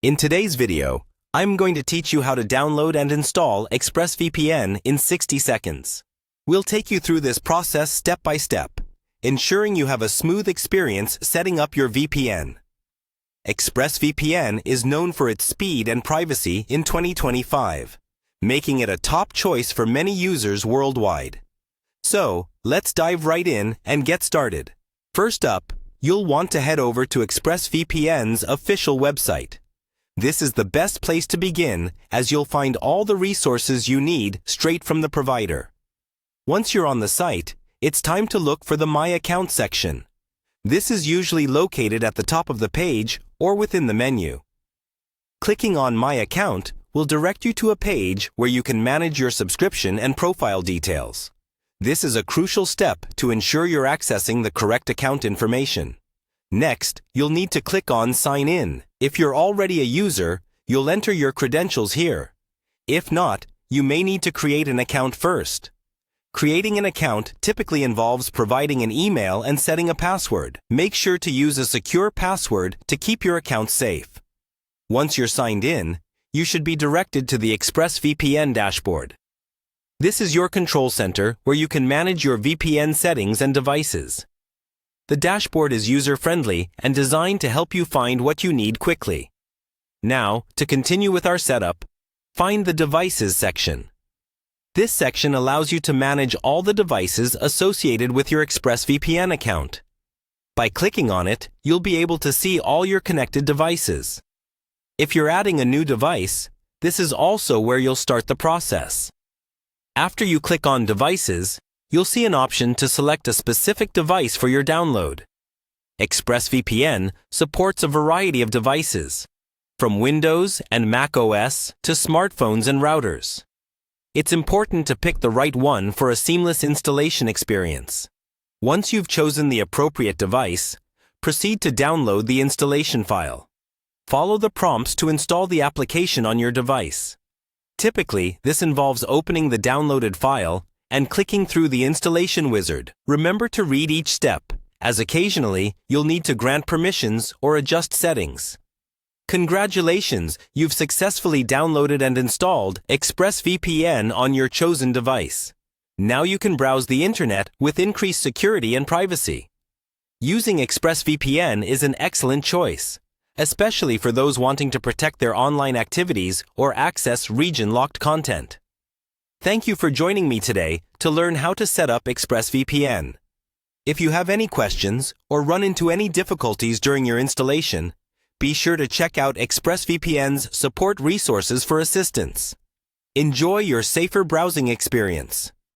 In today's video, I'm going to teach you how to download and install Expressvpn in 60 seconds. We'll take you through this process step by step, ensuring you have a smooth experience setting up your VPN. Expressvpn is known for its speed and privacy in 2025, making it a top choice for many users worldwide. So, let's dive right in and get started. First up, you'll want to head over to Expressvpn's official website. This is the best place to begin, as you'll find all the resources you need straight from the provider. Once you're on the site, it's time to look for the My Account section. This is usually located at the top of the page or within the menu. Clicking on My Account will direct you to a page where you can manage your subscription and profile details. This is a crucial step to ensure you're accessing the correct account information. Next, you'll need to click on Sign In. If you're already a user, you'll enter your credentials here. If not, you may need to create an account first. Creating an account typically involves providing an email and setting a password. Make sure to use a secure password to keep your account safe. Once you're signed in, you should be directed to the Expressvpn dashboard. This is your control center where you can manage your VPN settings and devices. The dashboard is user-friendly and designed to help you find what you need quickly. Now, to continue with our setup, find the Devices section. This section allows you to manage all the devices associated with your Expressvpn account. By clicking on it, you'll be able to see all your connected devices. If you're adding a new device, this is also where you'll start the process. After you click on Devices, you'll see an option to select a specific device for your download. Expressvpn supports a variety of devices, from Windows and Mac OS to smartphones and routers. It's important to pick the right one for a seamless installation experience. Once you've chosen the appropriate device, proceed to download the installation file. Follow the prompts to install the application on your device. Typically, this involves opening the downloaded file and clicking through the installation wizard. Remember to read each step, as occasionally you'll need to grant permissions or adjust settings. Congratulations, you've successfully downloaded and installed Expressvpn on your chosen device. Now you can browse the internet with increased security and privacy. Using Expressvpn is an excellent choice, especially for those wanting to protect their online activities or access region-locked content. Thank you for joining me today to learn how to set up Expressvpn. If you have any questions or run into any difficulties during your installation, be sure to check out Expressvpn's support resources for assistance. Enjoy your safer browsing experience.